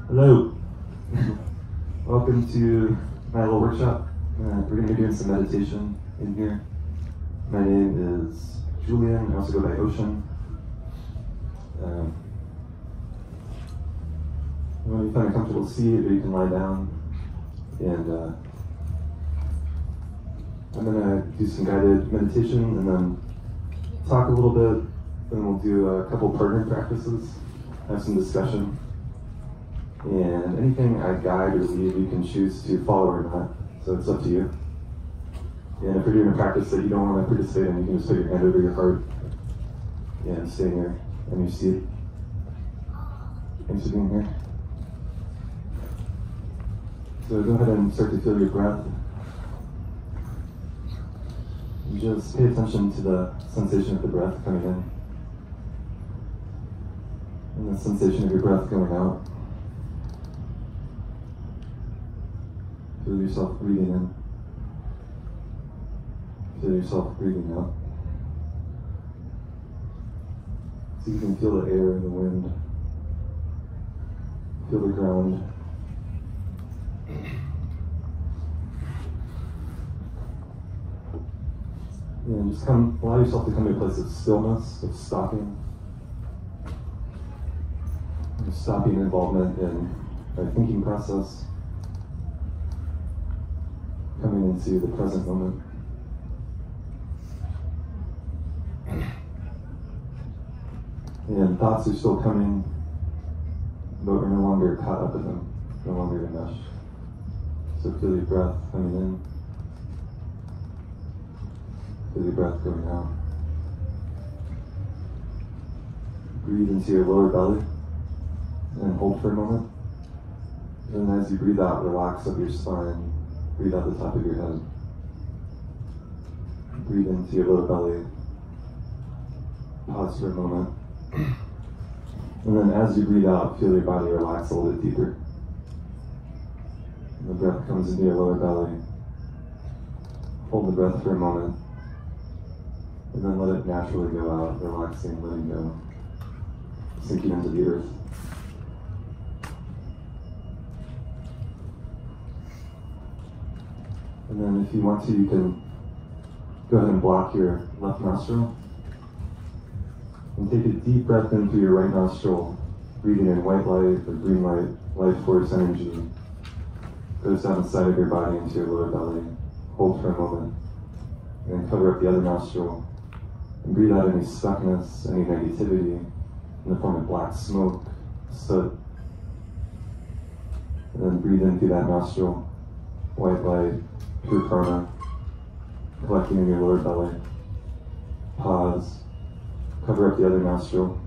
Hello. Welcome to my little workshop. We're going to be doing some meditation in here. My name is Julian. I also go by Ocean. When you find a comfortable seat, or you can lie down. And I'm going to do some guided meditation and then talk a little bit. Then we'll do a couple partner practices, have some discussion. And anything I guide or lead, you can choose to follow or not, so it's up to you. And if you're doing a practice that you don't want to participate in, you can just put your hand over your heart and stay here on your seat. Thanks for being here. So go ahead and start to feel your breath. And just pay attention to the sensation of the breath coming in, and the sensation of your breath going out. Feel yourself breathing in. Feel yourself breathing out. So you can feel the air and the wind. Feel the ground. And just allow yourself to come to a place of stillness, of stopping. Stopping involvement in a thinking process. Coming into the present moment. And thoughts are still coming, but we're no longer caught up in them, no longer enmeshed. So feel your breath coming in. Feel your breath going out. Breathe into your lower belly and hold for a moment. And as you breathe out, relax up your spine. Breathe out the top of your head. Breathe into your lower belly. Pause for a moment. And then as you breathe out, feel your body relax a little bit deeper. And the breath comes into your lower belly. Hold the breath for a moment. And then let it naturally go out, relaxing, letting go. Sinking into the earth. And then if you want to, you can go ahead and block your left nostril. And take a deep breath in through your right nostril, breathing in white light or green light, life force energy. Goes down the side of your body into your lower belly. Hold for a moment. And then cover up the other nostril. And breathe out any stuckness, any negativity in the form of black smoke, soot. And then breathe in through that nostril, white light, pure karma, collecting in your lower belly. Pause, cover up the other nostril,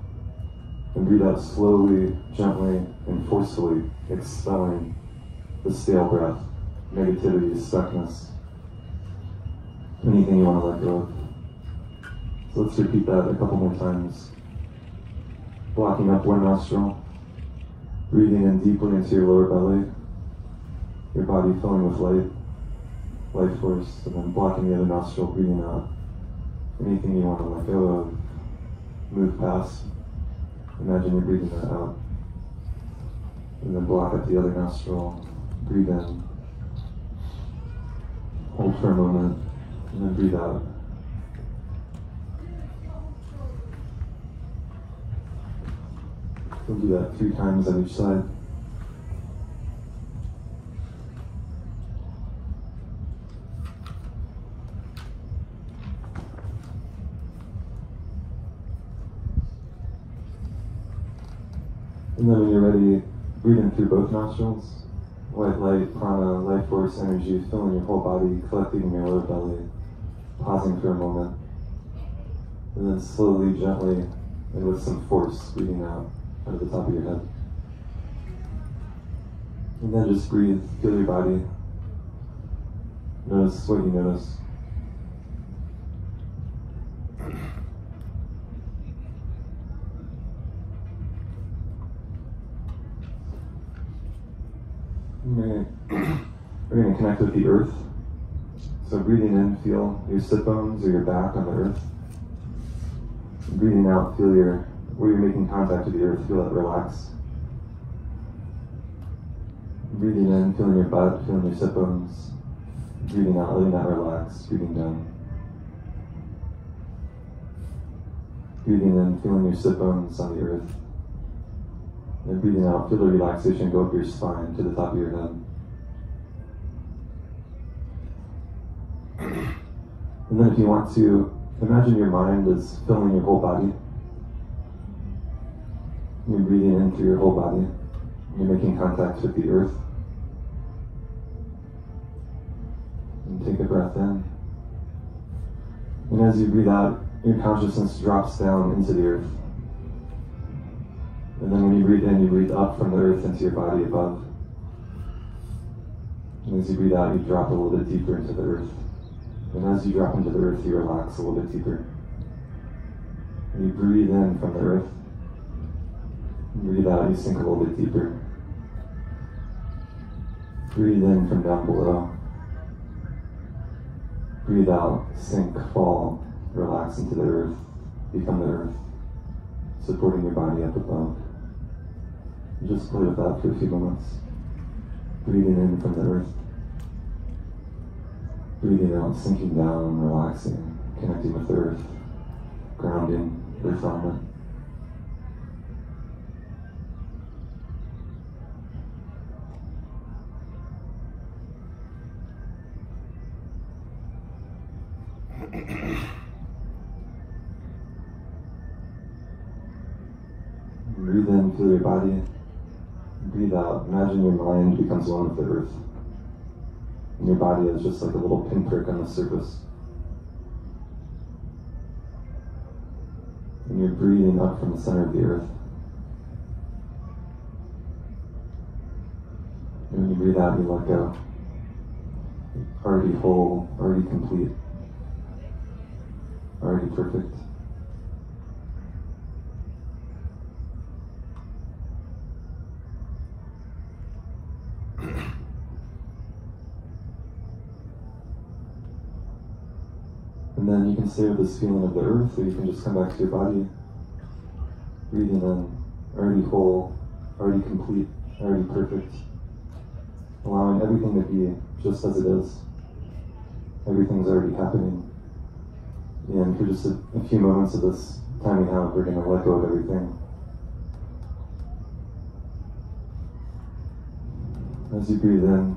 and breathe out slowly, gently, and forcefully, expelling the stale breath, negativity, stuckness, anything you want to let go of. So let's repeat that a couple more times. Blocking up one nostril, breathing in deeply into your lower belly, your body filling with light, life force, and then blocking the other nostril, breathing out anything you want to let go of, move past. Imagine you're breathing that out. And then block up the other nostril, breathe in, hold for a moment, and then breathe out. We'll do that 3 times on each side. And then when you're ready, breathe in through both nostrils. White light, prana, life force, energy filling your whole body, collecting in your lower belly, pausing for a moment. And then slowly, gently, and with some force, breathing out of the top of your head. And then just breathe, feel your body. Notice what you notice. We're going to connect with the earth. So breathing in, feel your sit bones or your back on the earth. And breathing out, feel where you're making contact with the earth, feel it relax. Breathing in, feeling your butt, feeling your sit bones. Breathing out, letting that relax, breathing down. Breathing in, feeling your sit bones on the earth. And breathing out, feel the relaxation go up your spine to the top of your head. And then if you want to, imagine your mind is filling your whole body. You're breathing in through your whole body. You're making contact with the earth. And take a breath in. And as you breathe out, your consciousness drops down into the earth. And then when you breathe in, you breathe up from the earth into your body above. And as you breathe out, you drop a little bit deeper into the earth. And as you drop into the earth, you relax a little bit deeper. And you breathe in from the earth. And breathe out, you sink a little bit deeper. Breathe in from down below. Breathe out, sink, fall, relax into the earth, become the earth, supporting your body up above. And just play with that for a few moments. Breathing in from the earth. Breathing out, sinking down, relaxing, connecting with the earth, grounding, earth element. Breathe in, feel your body. Breathe out, imagine your mind becomes one with the earth. And your body is just like a little pinprick on the surface. And you're breathing up from the center of the earth. And when you breathe out, you let go. Already whole, already complete, already perfect. And then you can stay with this feeling of the earth, or you can just come back to your body. Breathing in, already whole, already complete, already perfect. Allowing everything to be just as it is. Everything's already happening. And for just a few moments of this time we have, we're going to let go of everything. As you breathe in,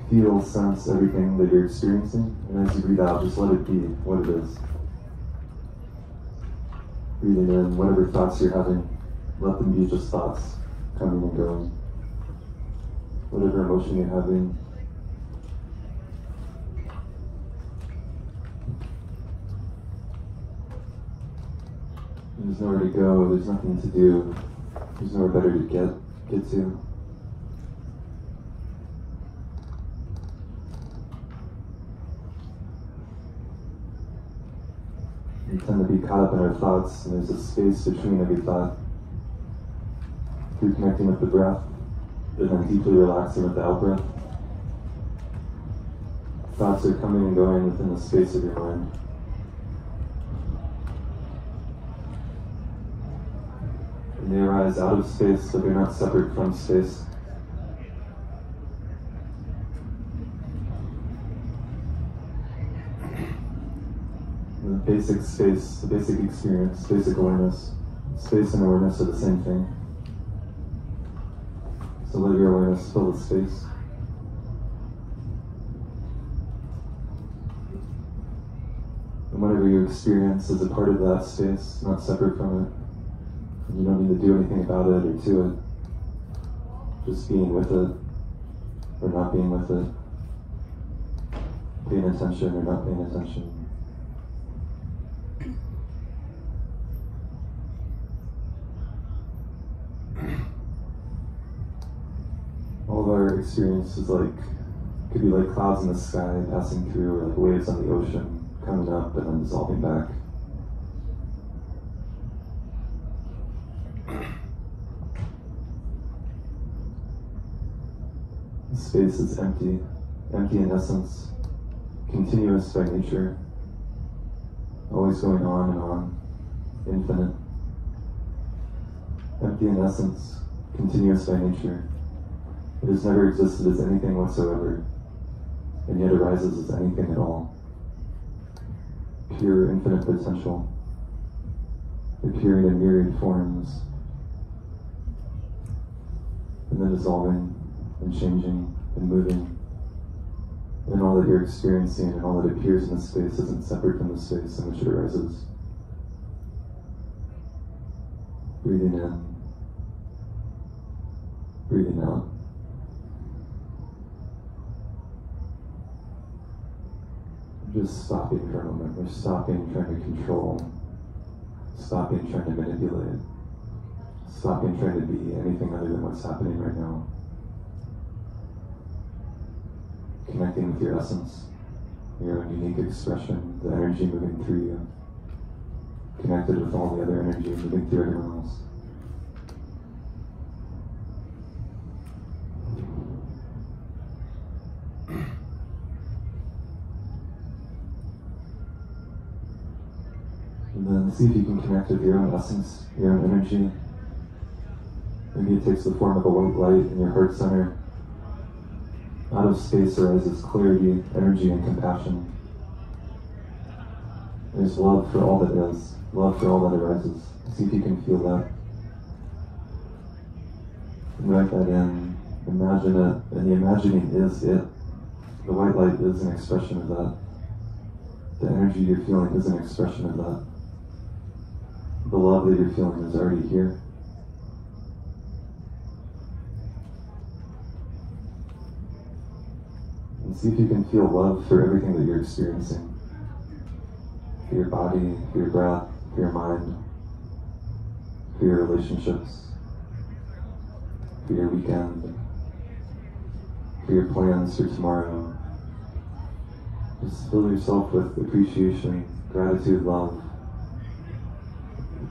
feel, sense everything that you're experiencing, and as you breathe out, just let it be what it is. Breathing in, whatever thoughts you're having, let them be just thoughts, coming and going. Whatever emotion you're having, there's nowhere to go, there's nothing to do, there's nowhere better to get to. We tend to be caught up in our thoughts, and there's a space between every thought. Through connecting with the breath, and then deeply relaxing with the out-breath. Thoughts are coming and going within the space of your mind. And they arise out of space, but they're not separate from space. The basic space, the basic experience, basic awareness, space and awareness are the same thing. So let your awareness fill the space. And whatever you experience is a part of that space, not separate from it. And you don't need to do anything about it or to it. Just being with it, or not being with it. Paying attention or not paying attention. All of our experience is like, could be like clouds in the sky passing through, or like waves on the ocean coming up and then dissolving back. The space is empty, empty in essence, continuous by nature, always going on and on, infinite. Empty in essence, continuous by nature, It has never existed as anything whatsoever, and yet arises as anything at all. Pure infinite potential, appearing in myriad forms, and then dissolving and changing and moving. And all that you're experiencing and all that appears in the space isn't separate from the space in which it arises. Breathing in, breathing out. Just stopping for a moment. We're stopping trying to control, stopping trying to manipulate, stopping trying to be anything other than what's happening right now. Connecting with your essence, your own unique expression, the energy moving through you, connected with all the other energy moving through everyone else. And then see if you can connect with your own essence, your own energy. Maybe it takes the form of a white light in your heart center. Out of space arises clarity, energy, and compassion. There's love for all that is, love for all that arises. See if you can feel that. Invite that in, imagine it, and the imagining is it. The white light is an expression of that. The energy you're feeling is an expression of that. The love that you're feeling is already here. And see if you can feel love for everything that you're experiencing. For your body, for your breath, for your mind, for your relationships, for your weekend, for your plans for tomorrow. Just fill yourself with appreciation, gratitude, love.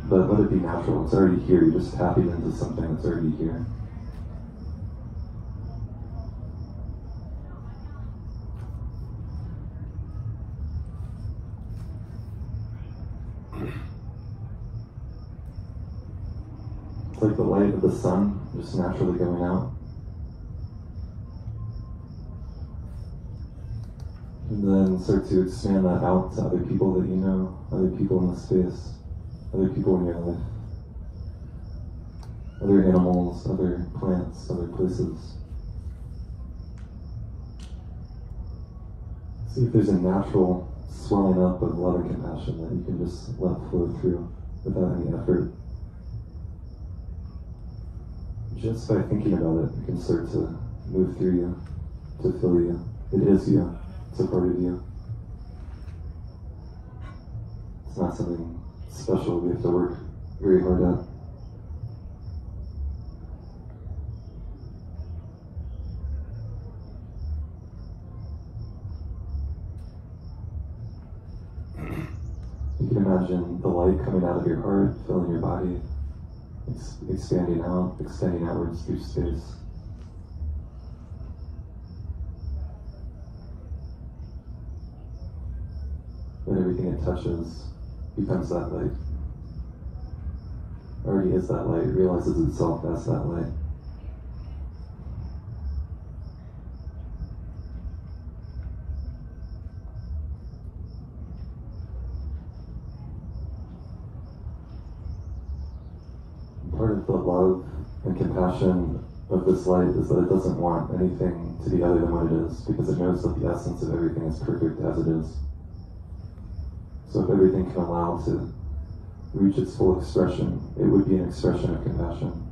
But let it be natural. It's already here. You're just tapping into something that's already here. It's like the light of the sun just naturally going out. And then start to expand that out to other people that you know, other people in the space, other people in your life, other animals, other plants, other places. See if there's a natural swelling up of love and compassion that you can just let flow through without any effort. Just by thinking about it, it can start to move through you, to fill you. It is you. It's a part of you. It's not something special we have to work very hard at. You can imagine the light coming out of your heart, filling your body, expanding out, extending outwards through space. And everything it touches becomes that light. Already is that light, realizes itself as that light. Part of the love and compassion of this light is that it doesn't want anything to be other than what it is, because it knows that the essence of everything is perfect as it is. So if everything can allow to reach its full expression, it would be an expression of compassion.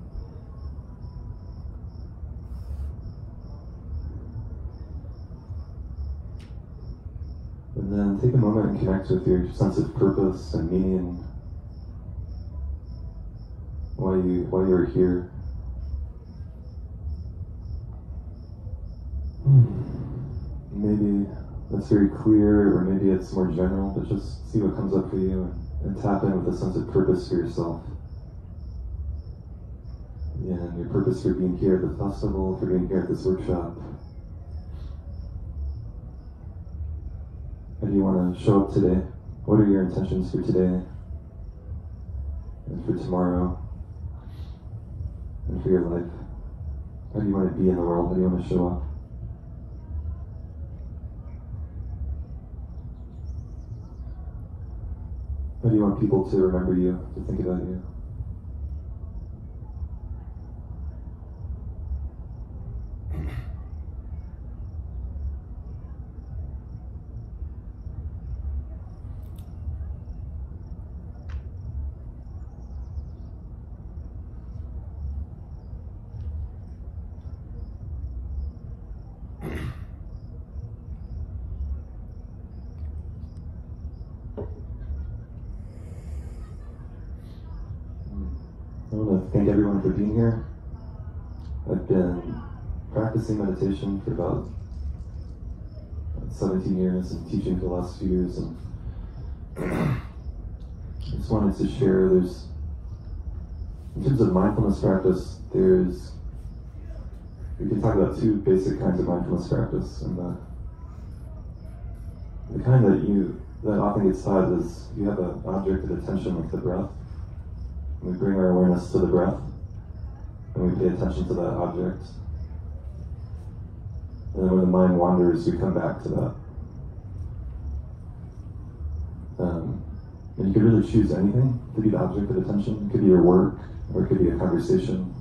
And then take a moment and connect with your sense of purpose and meaning. Why you're here. Maybe that's very clear, or maybe it's more general, but just see what comes up for you and tap in with a sense of purpose for yourself. And your purpose for being here at the festival, for being here at this workshop. How do you want to show up today? What are your intentions for today and for tomorrow and for your life? How do you want to be in the world? How do you want to show up? How do you want people to remember you, to think about you? I want to thank everyone for being here. I've been practicing meditation for about 17 years and teaching for the last few years, and I just wanted to share, in terms of mindfulness practice, we can talk about two basic kinds of mindfulness practice, and the kind that often gets taught is you have an object of attention like the breath. We bring our awareness to the breath, and we pay attention to that object. And then when the mind wanders, we come back to that. And you could really choose anything to be the object of attention. It could be your work, or it could be a conversation.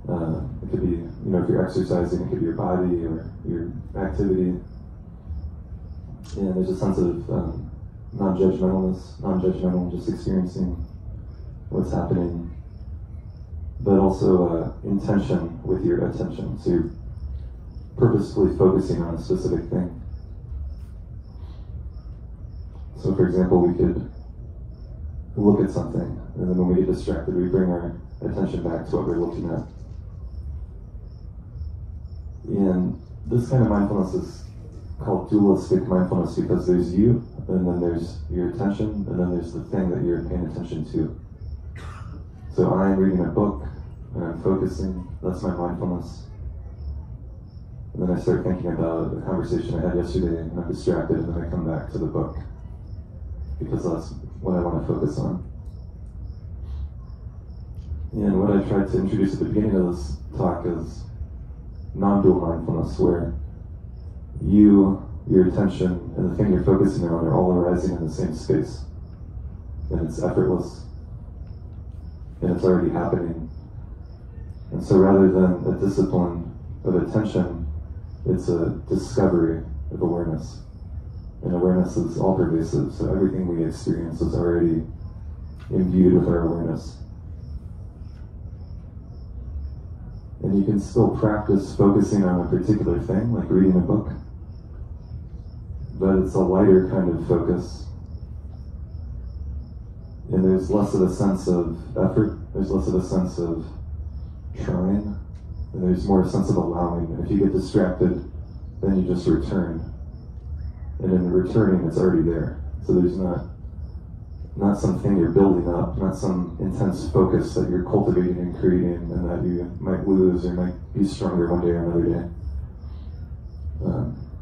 It could be, if you're exercising, it could be your body or your activity. And there's a sense of non-judgmental, just experiencing what's happening, but also intention with your attention. So you're purposefully focusing on a specific thing. So for example, we could look at something, and then when we get distracted, we bring our attention back to what we're looking at. And this kind of mindfulness is called dualistic mindfulness because there's you, and then there's your attention, and then there's the thing that you're paying attention to. So I'm reading a book, and I'm focusing, that's my mindfulness. And then I start thinking about a conversation I had yesterday, and I'm distracted, and then I come back to the book, because that's what I want to focus on. And what I tried to introduce at the beginning of this talk is non-dual mindfulness, where you, your attention, and the thing you're focusing on are all arising in the same space. And it's effortless. And it's already happening. And so rather than a discipline of attention, it's a discovery of awareness. And awareness is all pervasive, so everything we experience is already imbued with our awareness. And you can still practice focusing on a particular thing, like reading a book, but it's a lighter kind of focus. And there's less of a sense of effort, there's less of a sense of trying, and there's more a sense of allowing. And if you get distracted, then you just return. And in returning, it's already there. So there's not something you're building up, not some intense focus that you're cultivating and creating, and that you might lose or might be stronger one day or another day.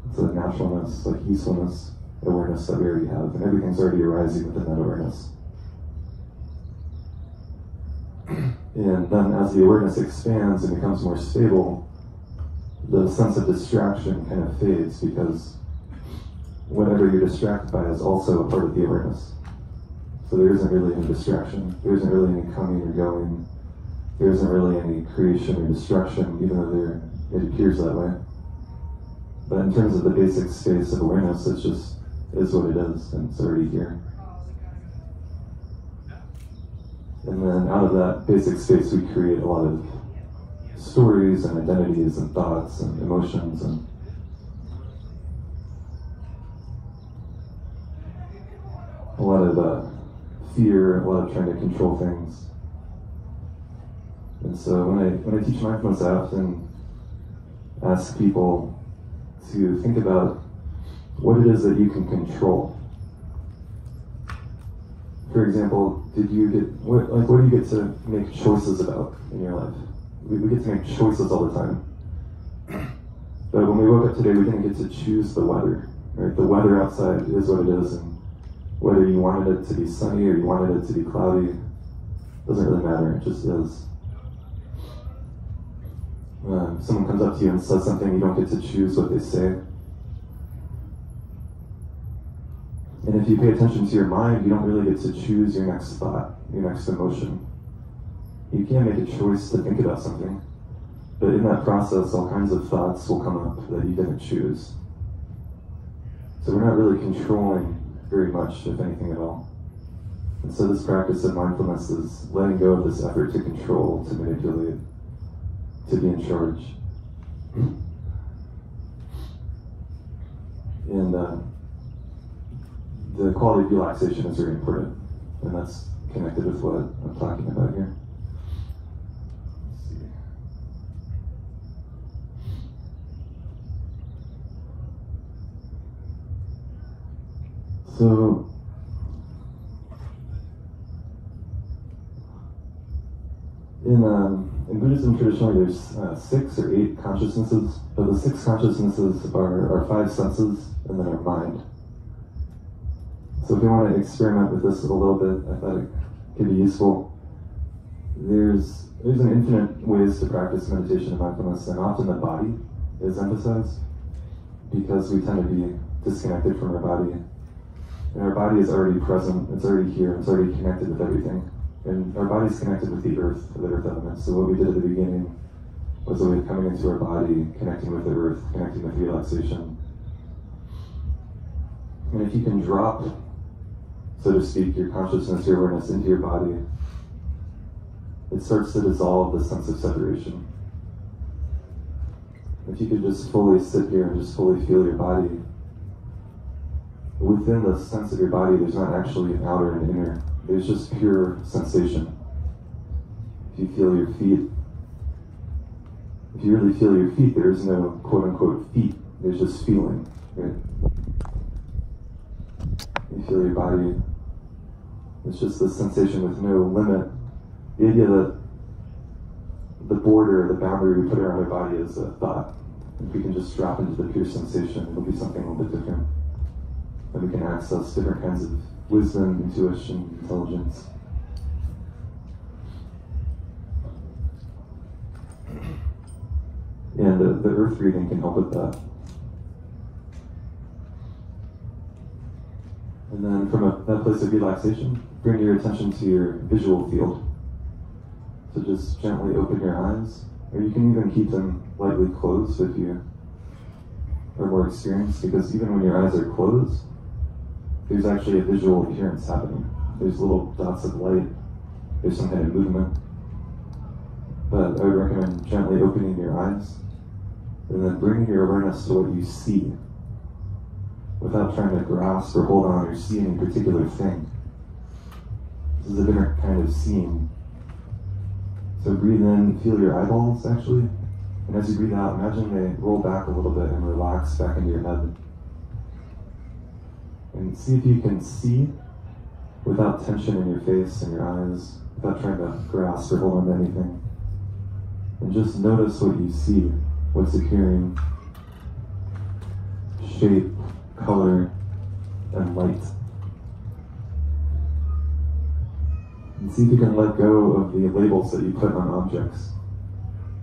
It's a naturalness, like easefulness, awareness that we already have, and everything's already arising within that awareness. And then as the awareness expands and becomes more stable, the sense of distraction kind of fades, because whatever you're distracted by is also a part of the awareness. So there isn't really any distraction, there isn't really any coming or going, there isn't really any creation or destruction, even though it appears that way. But in terms of the basic space of awareness, it just is what it is, and it's already here. And then out of that basic space, we create a lot of stories and identities and thoughts and emotions and a lot of fear, a lot of trying to control things. And so when I teach mindfulness, I often ask people to think about what it is that you can control. For example, what do you get to make choices about in your life? We get to make choices all the time. But when we woke up today, we didn't get to choose the weather. Right? The weather outside is what it is, and whether you wanted it to be sunny or you wanted it to be cloudy, doesn't really matter, it just is. Someone comes up to you and says something, you don't get to choose what they say. And if you pay attention to your mind, you don't really get to choose your next thought, your next emotion. You can make a choice to think about something, but in that process, all kinds of thoughts will come up that you didn't choose. So we're not really controlling very much, if anything at all. And so this practice of mindfulness is letting go of this effort to control, to manipulate, to be in charge. And the quality of relaxation is very important, and that's connected with what I'm talking about here. Let's see. So, in Buddhism, traditionally, there's 6 or 8 consciousnesses, but the 6 consciousnesses are our 5 senses and then our mind. So if you want to experiment with this a little bit, I thought it could be useful. There's an infinite ways to practice meditation and mindfulness, and often the body is emphasized because we tend to be disconnected from our body. And our body is already present, it's already here, it's already connected with everything. And our body's connected with the earth element. So what we did at the beginning was a way of coming into our body, connecting with the earth, connecting with relaxation. And if you can drop, so to speak, your consciousness, your awareness into your body, it starts to dissolve the sense of separation. If you could just fully sit here and just fully feel your body, within the sense of your body, there's not actually an outer and inner. There's just pure sensation. If you feel your feet, if you really feel your feet, there is no quote-unquote feet. There's just feeling, right? You feel your body. It's just this sensation with no limit. The idea that the border, the boundary we put around our body is a thought. If we can just drop into the pure sensation, it'll be something a little bit different. And we can access different kinds of wisdom, intuition, intelligence. And the earth breathing can help with that. And then from that place of relaxation, bring your attention to your visual field. So just gently open your eyes, or you can even keep them lightly closed if you are more experienced, because even when your eyes are closed, there's actually a visual appearance happening. There's little dots of light, there's some kind of movement. But I would recommend gently opening your eyes, and then bringing your awareness to what you see, without trying to grasp or hold on or see any particular thing. This is a different kind of seeing. So breathe in, feel your eyeballs actually, and as you breathe out, imagine they roll back a little bit and relax back into your head. And see if you can see without tension in your face and your eyes, without trying to grasp or hold on to anything. And just notice what you see, what's appearing, shape, color, and light. And see if you can let go of the labels that you put on objects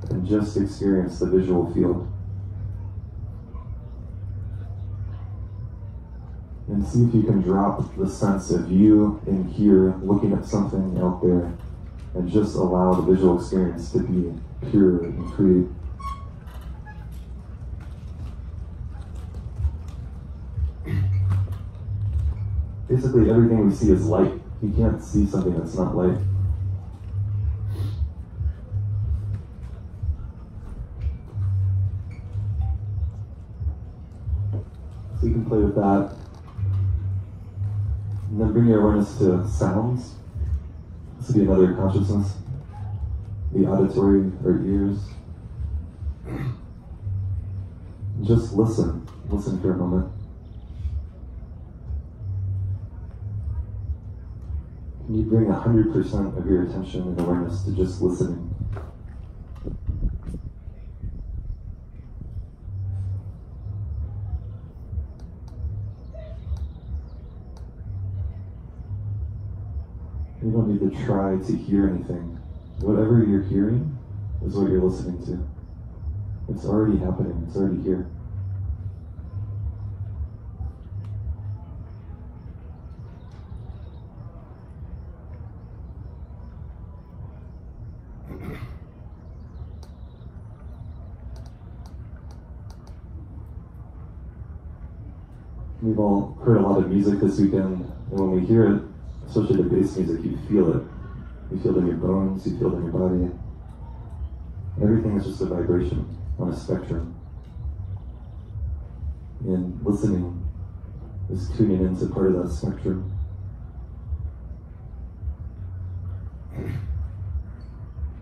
and just experience the visual field. And see if you can drop the sense of you in here looking at something out there and just allow the visual experience to be pure and free. Basically, everything we see is light. You can't see something that's not light. So you can play with that. And then bring your awareness to sounds. This would be another consciousness. The auditory or ears. Just listen. Listen for a moment. Can you bring 100% of your attention and awareness to just listening? You don't need to try to hear anything. Whatever you're hearing is what you're listening to. It's already happening, it's already here. We've all heard a lot of music this weekend, and when we hear it, especially the bass music, you feel it. You feel it in your bones, you feel it in your body. Everything is just a vibration on a spectrum. And listening is tuning into part of that spectrum.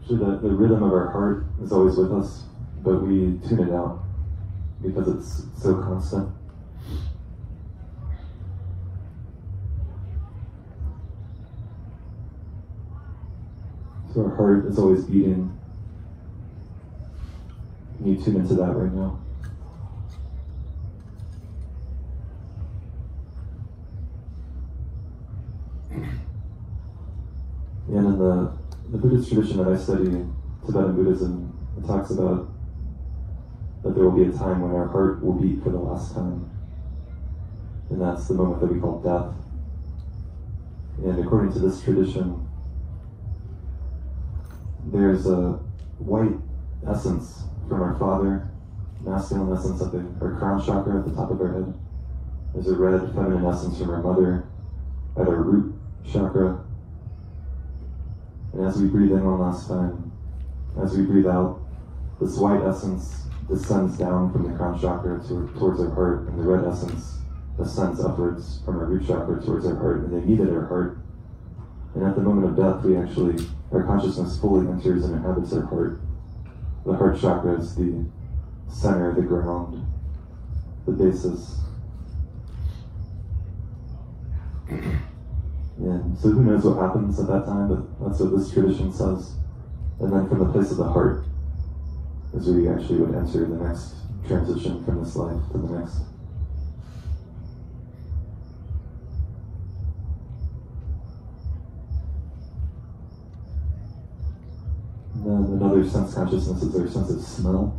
So the rhythm of our heart is always with us, but we tune it out because it's so constant. So our heart is always beating. Can you tune into that right now? And in the Buddhist tradition that I study, Tibetan Buddhism, it talks about that there will be a time when our heart will beat for the last time. And that's the moment that we call death. And according to this tradition, there's a white essence from our father, masculine essence at our crown chakra at the top of our head. There's a red feminine essence from our mother at our root chakra. And as we breathe in one last time, as we breathe out, this white essence descends down from the crown chakra towards our heart, and the red essence ascends upwards from our root chakra towards our heart, and they meet at our heart. And at the moment of death, our consciousness fully enters and inhabits our heart. The heart chakra is the center, the ground, the basis. And so who knows what happens at that time, but that's what this tradition says. And then from the place of the heart is where you actually would enter the next transition from this life to the next. And then another sense consciousness is our sense of smell.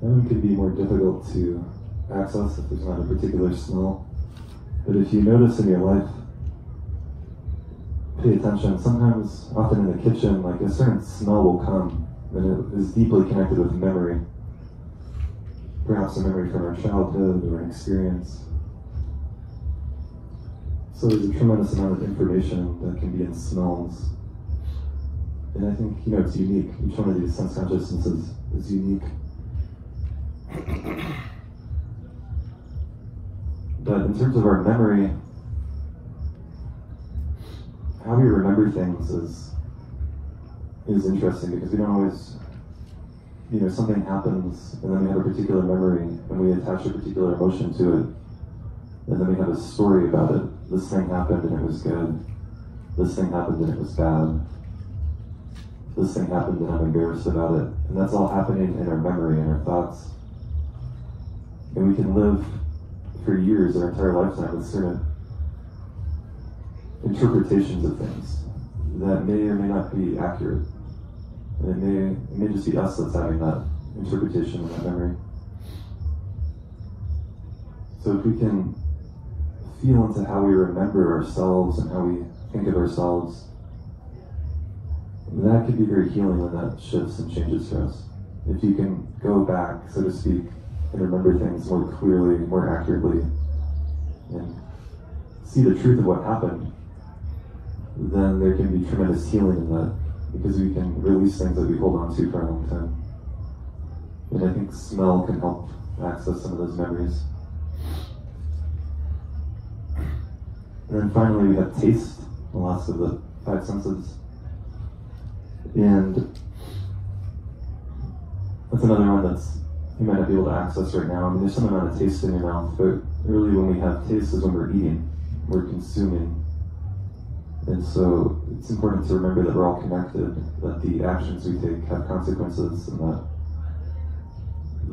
That one could be more difficult to access if there's not a particular smell. But if you notice in your life, pay attention. Sometimes, often in the kitchen, like a certain smell will come, and it is deeply connected with memory. Perhaps a memory from our childhood or an experience. So there's a tremendous amount of information that can be in smells. And I think, it's unique. Each one of these sense consciousnesses is unique. But in terms of our memory, how we remember things is interesting, because we don't always, something happens and then we have a particular memory and we attach a particular emotion to it, and then we have a story about it. This thing happened and it was good. This thing happened and it was bad. This thing happened and I'm embarrassed about it. And that's all happening in our memory and our thoughts. And we can live for years, our entire lifetime, with certain interpretations of things that may or may not be accurate. And it may just be us that's having that interpretation of that memory. So if we can feel into how we remember ourselves and how we think of ourselves, that could be very healing when that shifts and changes for us. If you can go back, so to speak, and remember things more clearly, more accurately, and see the truth of what happened, then there can be tremendous healing in that, because we can release things that we hold on to for a long time. And I think smell can help access some of those memories. And then finally we have taste, the last of the five senses. And that's another one that's you might not be able to access right now. I mean, there's some amount of taste in your mouth, but really when we have taste is when we're eating, we're consuming. And so it's important to remember that we're all connected, that the actions we take have consequences, and that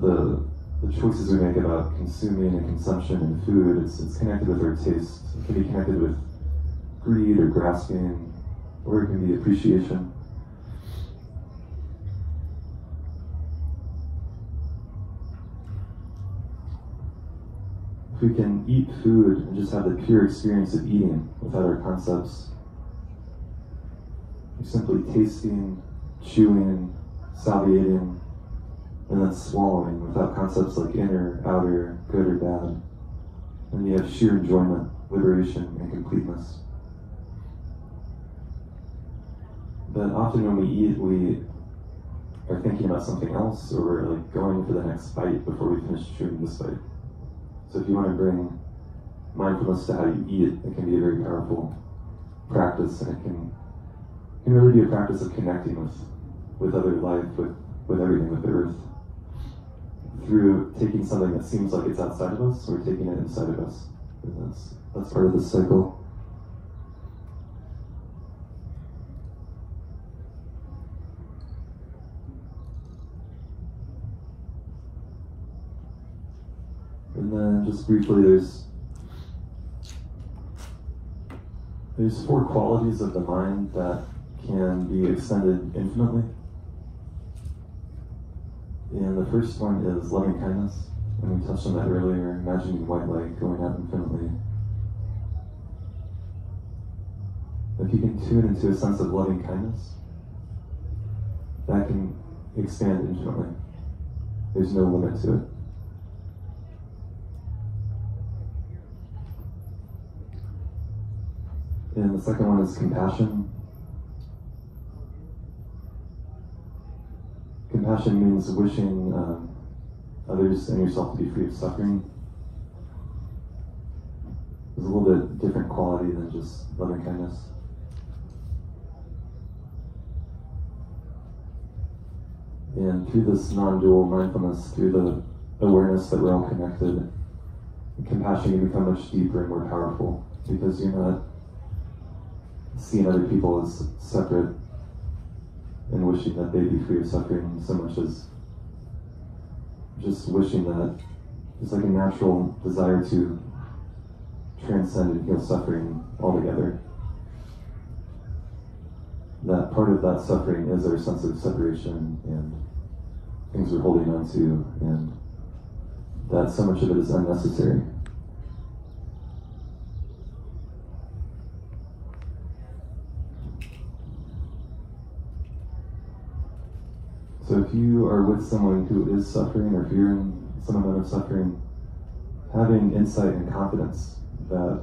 the choices we make about consuming and consumption and food, it's connected with our taste. It can be connected with greed or grasping, or it can be appreciation. if we can eat food and just have the pure experience of eating without our concepts, you're simply tasting, chewing, salivating, and then swallowing without concepts like inner, outer, good or bad. And you have sheer enjoyment, liberation, and completeness. But often when we eat, we are thinking about something else, or we're like going for the next bite before we finish chewing this bite. So if you want to bring mindfulness to how you eat, it can be a very powerful practice, and it can really be a practice of connecting with other life, with everything, with the earth, through taking something that seems like it's outside of us, or taking it inside of us. And that's part of this cycle. And then just briefly, there's 4 qualities of the mind that can be extended infinitely. And the first one is loving kindness, and we touched on that earlier, imagining white light going out infinitely. If you can tune into a sense of loving kindness, that can expand infinitely. There's no limit to it. And the second one is compassion. Compassion means wishing others and yourself to be free of suffering. There's a little bit different quality than just loving kindness. And through this non-dual mindfulness, through the awareness that we're all connected, compassion can become much deeper and more powerful, because you're not seeing other people as separate and wishing that they be free of suffering so much as just wishing that it's like a natural desire to transcend and heal suffering altogether. That part of that suffering is our sense of separation and things we're holding on to, and that so much of it is unnecessary. So if you are with someone who is suffering, or if you're in some amount of suffering, having insight and confidence that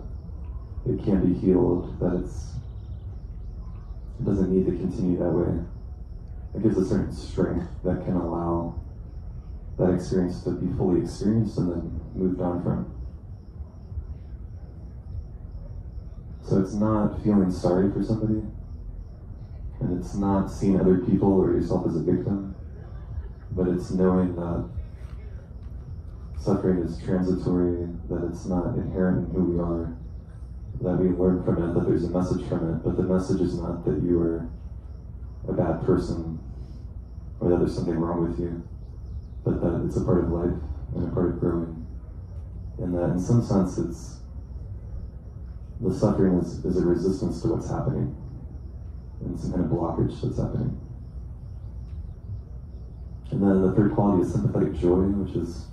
it can be healed, that it doesn't need to continue that way, it gives a certain strength that can allow that experience to be fully experienced and then moved on from. So it's not feeling sorry for somebody, and it's not seeing other people or yourself as a victim, but it's knowing that suffering is transitory, that it's not inherent in who we are, that we learn from it, that there's a message from it, but the message is not that you are a bad person or that there's something wrong with you, but that it's a part of life and a part of growing. And that in some sense the suffering is a resistance to what's happening, and some kind of blockage that's happening. And then the third quality is sympathetic joy, which is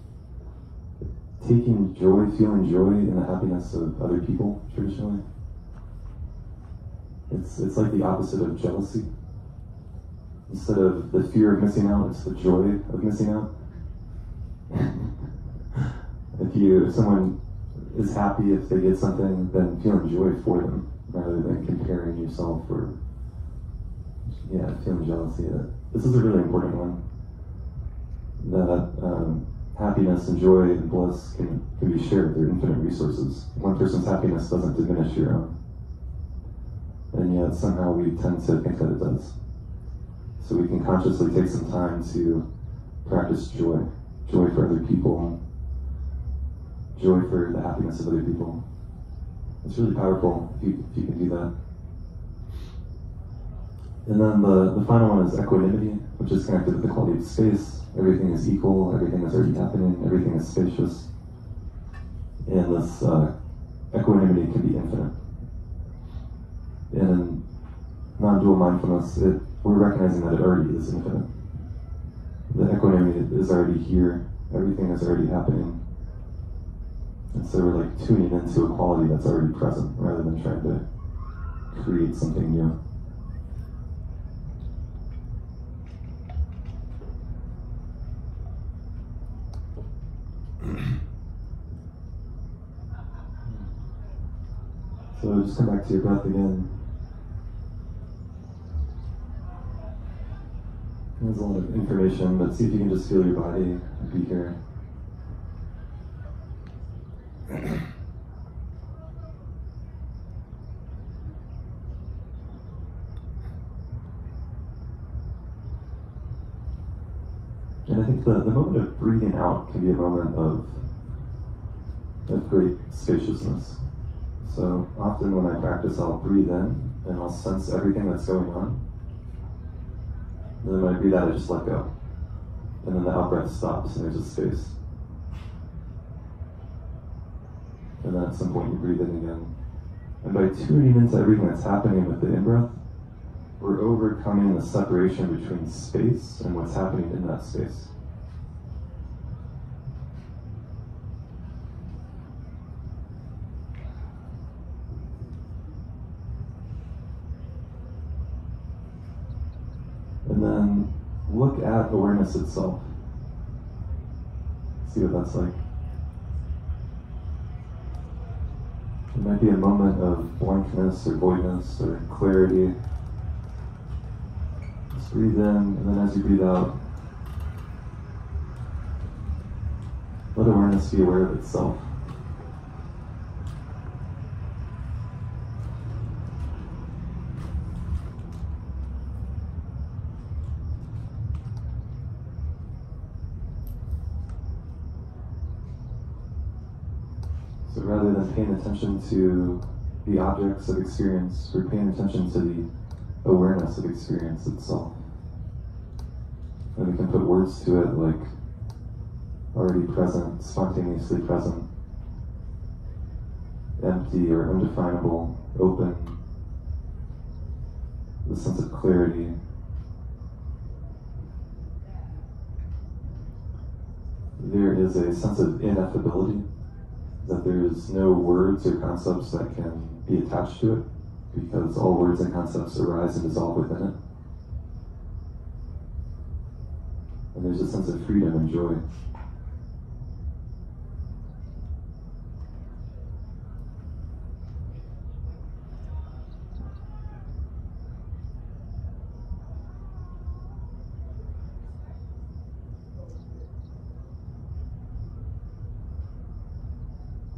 taking joy, feeling joy in the happiness of other people, traditionally. It's like the opposite of jealousy. Instead of the fear of missing out, it's the joy of missing out. If someone is happy if they get something, then feeling joy for them, rather than comparing yourself or feeling jealousy. This is a really important one. That happiness and joy and bliss can be shared. They're infinite resources. One person's happiness doesn't diminish your own. And yet somehow we tend to think that it does. So we can consciously take some time to practice joy. Joy for other people. Joy for the happiness of other people. It's really powerful if you can do that. And then the final one is equanimity, which is connected with the quality of space. Everything is equal, everything is already happening, everything is spacious. And this equanimity can be infinite. In non-dual mindfulness, we're recognizing that it already is infinite. The equanimity is already here, everything is already happening. And so we're like tuning into a quality that's already present rather than trying to create something new. So just come back to your breath again. There's a lot of information, but see if you can just feel your body and be here. And I think the moment of breathing out can be a moment of great spaciousness. So often when I practice, I'll breathe in and I'll sense everything that's going on. And then when I breathe out, I just let go. And then the out-breath stops and there's a space. And then at some point you breathe in again. And by tuning into everything that's happening with the in-breath, we're overcoming the separation between space and what's happening in that space. And then look at awareness itself. See what that's like. It might be a moment of blankness or voidness or clarity. Just breathe in, and then as you breathe out, let awareness be aware of itself. So rather than paying attention to the objects of experience, we're paying attention to the awareness of experience itself. And we can put words to it like already present, spontaneously present, empty or undefinable, open, the sense of clarity. There is a sense of ineffability, that there is no words or concepts that can be attached to it, because all words and concepts arise and dissolve within it. And there's a sense of freedom and joy.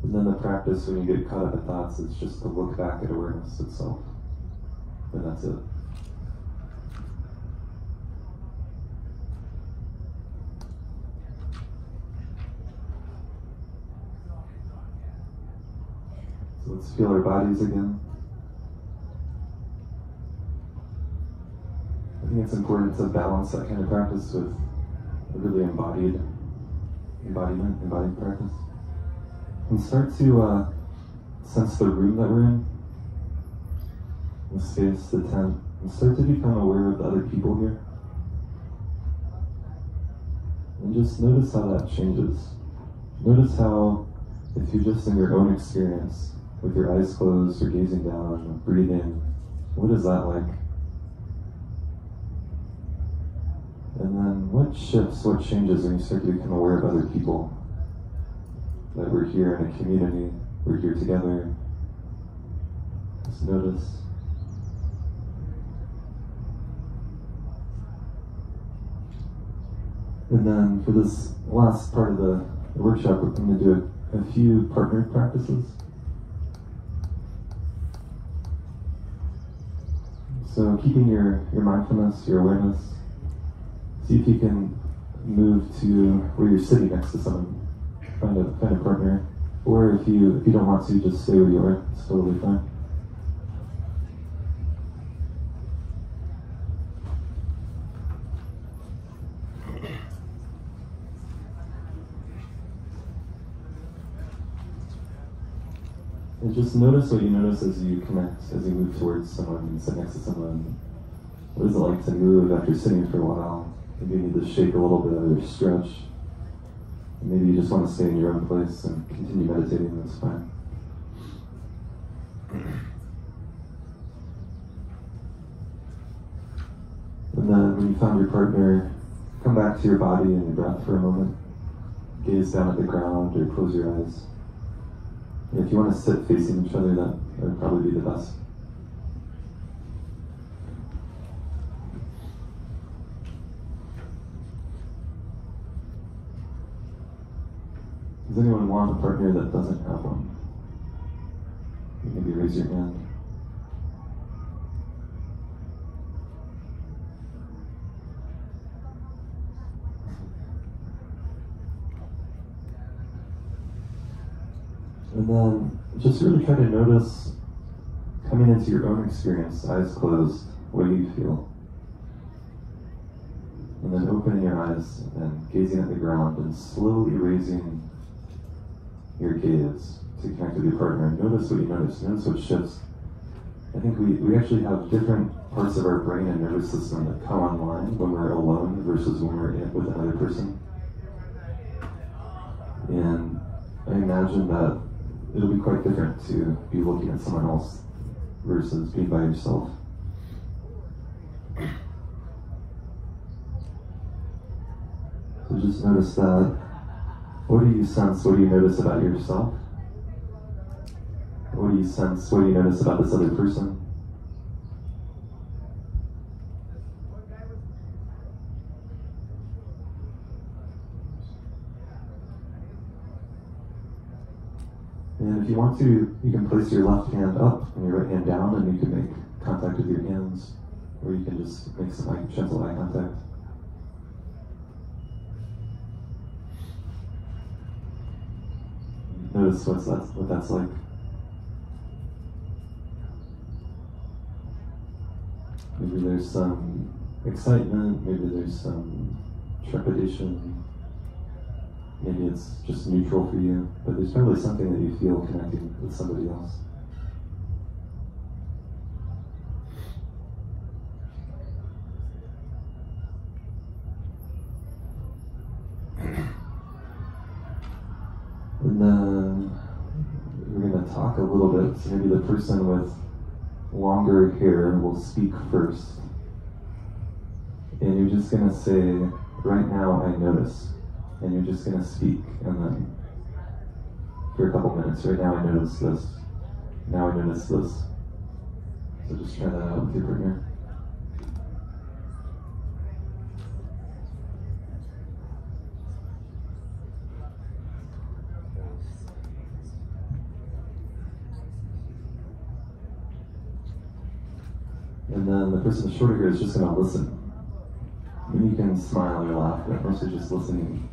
And then the practice, when you get caught up in thoughts, is just to look back at awareness itself. And that's it. So let's feel our bodies again. I think it's important to balance that kind of practice with a really embodied practice. And start to sense the room that we're in, the space, the tent, and start to become aware of the other people here. And just notice how that changes. Notice how, if you're just in your own experience, with your eyes closed or gazing down, breathing, what is that like? And then what shifts, what changes when you start to become aware of other people? That we're here in a community, we're here together. Just notice. And then for this last part of the workshop, we're going to do a few partnered practices. So keeping your mindfulness, your awareness, see if you can move to where you're sitting next to someone. Find a partner, or if you don't want to, just stay where you are. It's totally fine. And just notice what you notice as you connect, as you move towards someone and sit next to someone. What is it like to move after sitting for a while? Maybe you need to shake a little bit or stretch. Maybe you just want to stay in your own place and continue meditating, that's fine. And then when you found your partner, come back to your body and your breath for a moment. Gaze down at the ground or close your eyes. And if you want to sit facing each other, that would probably be the best. Does anyone want a partner that doesn't have one? Maybe raise your hand. And then just really try to notice, coming into your own experience, eyes closed, what do you feel? And then opening your eyes and gazing at the ground and slowly raising your gaze to connect with your partner. Notice what you notice. Notice what shifts. I think we actually have different parts of our brain and nervous system that come online when we're alone versus when we're with another person. And I imagine that it'll be quite different to be looking at someone else versus being by yourself. So just notice that. What do you sense? What do you notice about yourself? What do you sense? What do you notice about this other person? And if you want to, you can place your left hand up and your right hand down, and you can make contact with your hands, or you can just make some gentle eye contact. Notice what that's like. Maybe there's some excitement, maybe there's some trepidation, maybe it's just neutral for you, but there's probably something that you feel connecting with somebody else. And then we're going to talk a little bit. So maybe the person with longer hair will speak first. And you're just going to say, right now I notice. And you're just going to speak. And then for a couple minutes, right now I notice this. Now I notice this. So just try that out with your partner. And then the person with shorter hair is just going to listen. And you can smile or laugh, but mostly just listening.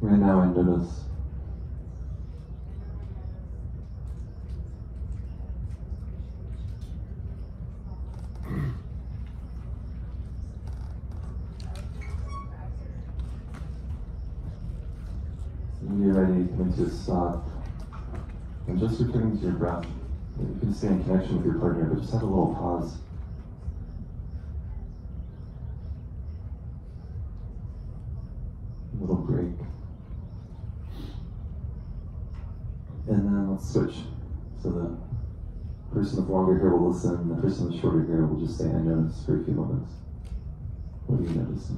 Right now I notice. When you're ready, come into a stop. And just returning to your breath. You can stay in connection with your partner, but just have a little pause. A little break. And then let's switch. So the person with longer hair will listen, the person with shorter hair will just say, I notice, for a few moments. What do you notice?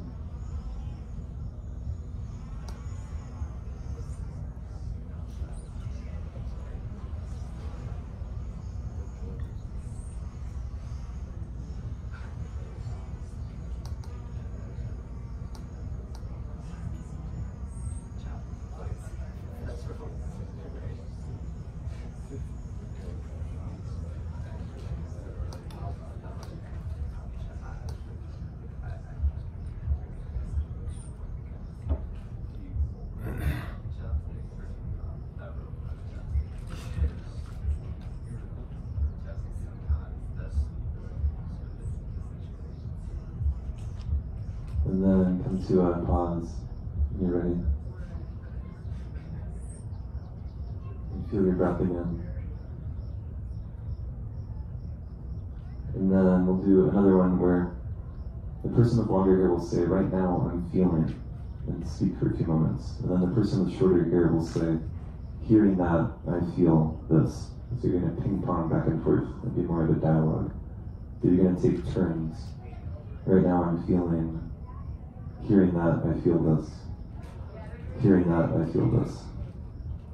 And then come to a pause when you're ready. And feel your breath again. And then we'll do another one where the person with longer hair will say, right now I'm feeling, and speak for a few moments. And then the person with shorter hair will say, hearing that, I feel this. So you're going to ping pong back and forth and be more of a dialogue. So you're going to take turns. Right now I'm feeling, hearing that, I feel this. Hearing that, I feel this.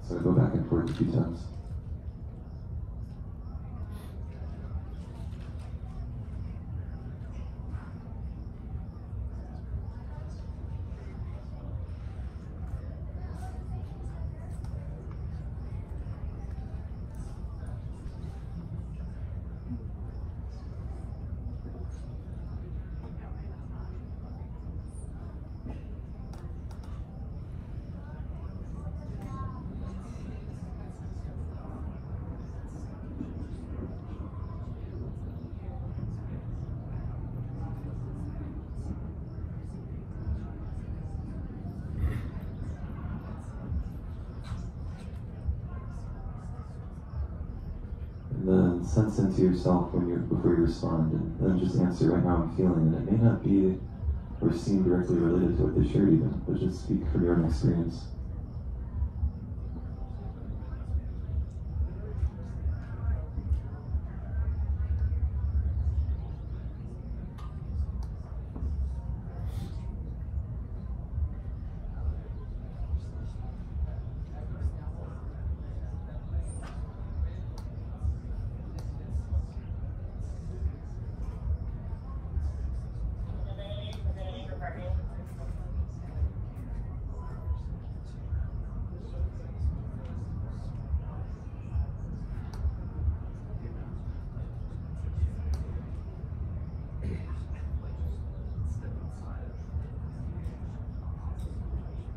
So I go back and forth a few times. And then sense into yourself before you respond, and then just answer, right now I'm feeling. And it may not be or seem directly related to what they shared even, but just speak from your own experience.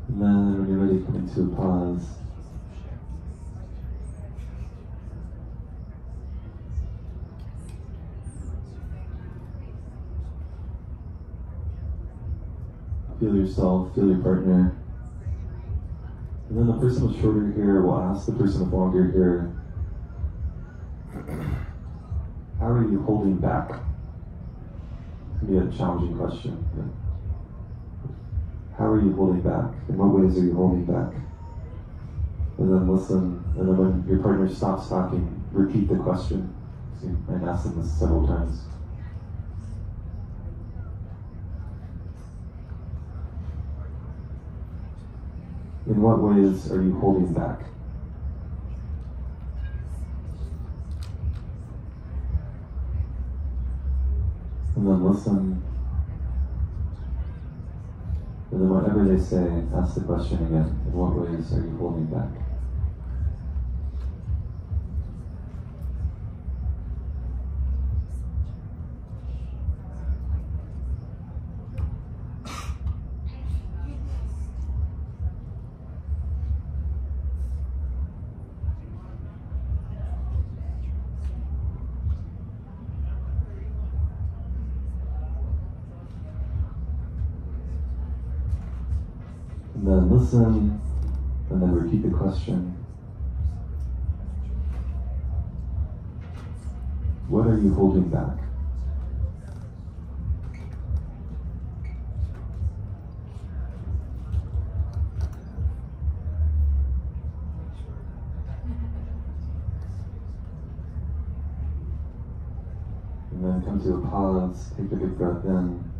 And then when you're ready, come into a pause. Feel yourself, feel your partner. And then the person with shorter hair will ask the person with longer hair, how are you holding back? It can be a challenging question. But how are you holding back? In what ways are you holding back? And then listen, and then when your partner stops talking, repeat the question. So you might ask them this several times. In what ways are you holding back? And then listen. And then whatever they say, ask the question again. In what ways are you holding back? And then listen, and then repeat the question. What are you holding back? And then come to a pause, take a big breath in.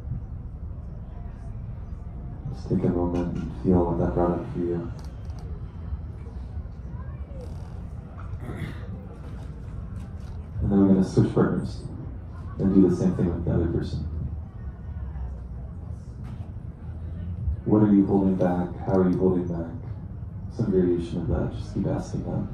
Just take a moment and feel what that brought up for you. And then we're going to switch partners and do the same thing with the other person. What are you holding back? How are you holding back? Some variation of that. Just keep asking that.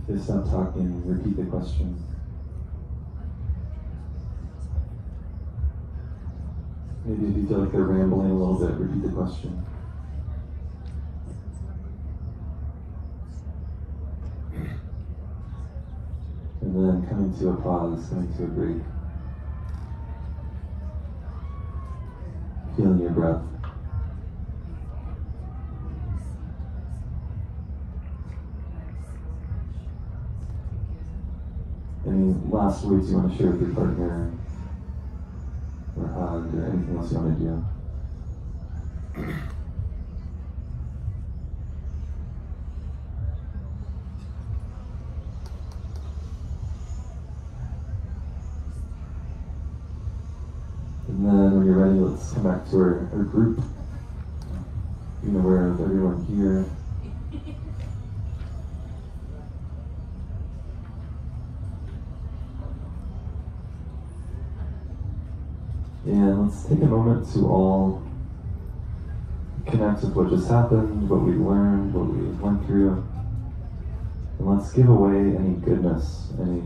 If they stop talking, repeat the question. Maybe if you feel like they're rambling a little bit, repeat the question. And then coming to a pause, coming to a break. Feeling your breath. Any last words you want to share with your partner, or hug, or anything else you want to do? And then when you're ready, let's come back to our group. Being aware of everyone here. And let's take a moment to all connect with what just happened, what we learned, what we went through. And let's give away any goodness, any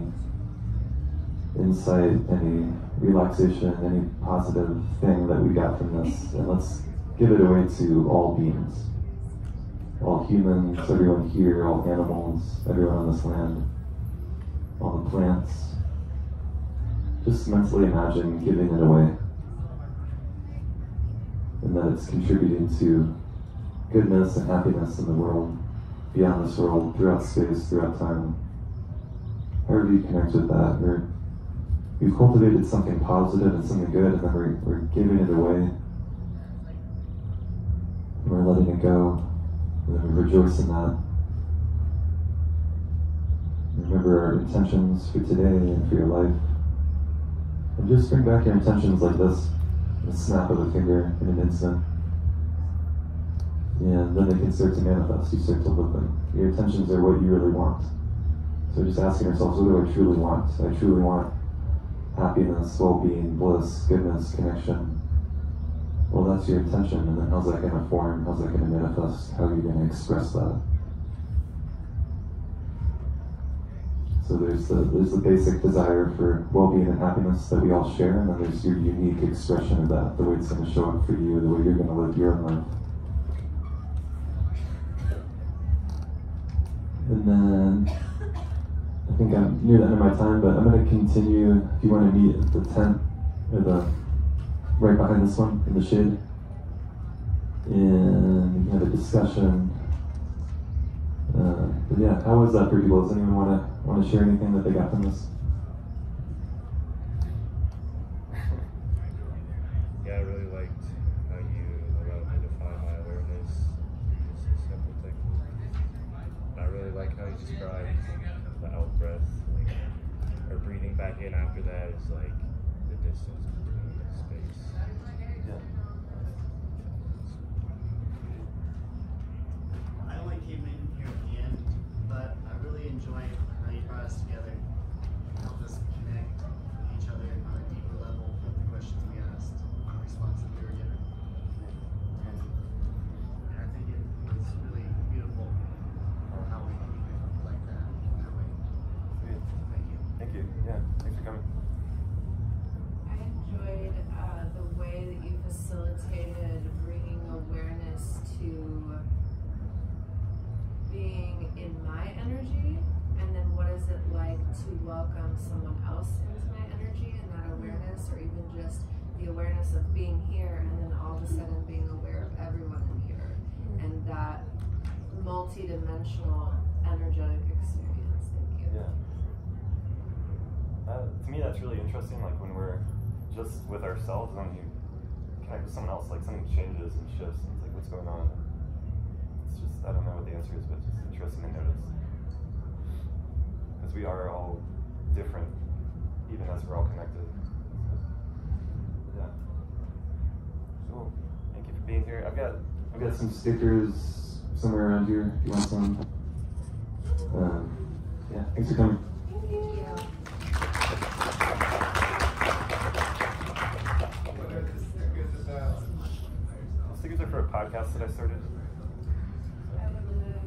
insight, any relaxation, any positive thing that we got from this. And let's give it away to all beings. All humans, everyone here, all animals, everyone on this land, all the plants. Just mentally imagine giving it away. And that it's contributing to goodness and happiness in the world, beyond this world, throughout space, throughout time. However you connect with that, we've cultivated something positive and something good, and then we're giving it away. And we're letting it go, and then we rejoice in that. Remember our intentions for today and for your life. And just bring back your intentions like this. A snap of a finger in an instant. And then they can start to manifest. You start to live them. Your intentions are what you really want. So just asking ourselves, what do I truly want? I truly want happiness, well-being, bliss, goodness, connection. Well, that's your intention. And then how's that going to form? How's that going to manifest? How are you going to express that? So there's the basic desire for well-being and happiness that we all share, and then there's your unique expression of that, the way it's going to show up for you, the way you're going to live your own life. And then, I think I'm near the end of my time, but I'm going to continue. If you want to meet at the tent, or right behind this one, in the shade, and we can have a discussion. But yeah, how was that for people? Does anyone want to share anything that they got from this? Yeah, I really liked how you allowed me to find my awareness. Just a simple technique. I really like how you described the out breath, or breathing back in after that is like the distance between the space. Yeah. I only came in here at the end, but I really enjoyed how you brought us together and helped us connect with each other on a deeper level with the questions we asked and the responses we were given. And I think it was really beautiful how we can even like that in that way. Thank you. Thank you. Yeah, thanks for coming. I enjoyed the way that you facilitated bringing awareness to being in my energy, and then what is it like to welcome someone else into my energy and that awareness, or even just the awareness of being here and then all of a sudden being aware of everyone in here, and that multi-dimensional energetic experience. Thank you. Yeah. To me, that's really interesting. Like when we're just with ourselves, when you connect with someone else, like something changes and shifts, and it's like, what's going on? It's just, I don't know what the answer is, but it's just interesting to notice. Because we are all different, even as we're all connected. Yeah. So, thank you for being here. I've got some stickers somewhere around here if you want some. Yeah, thanks for coming. Thank you. stickers are for a podcast that I started. I would live.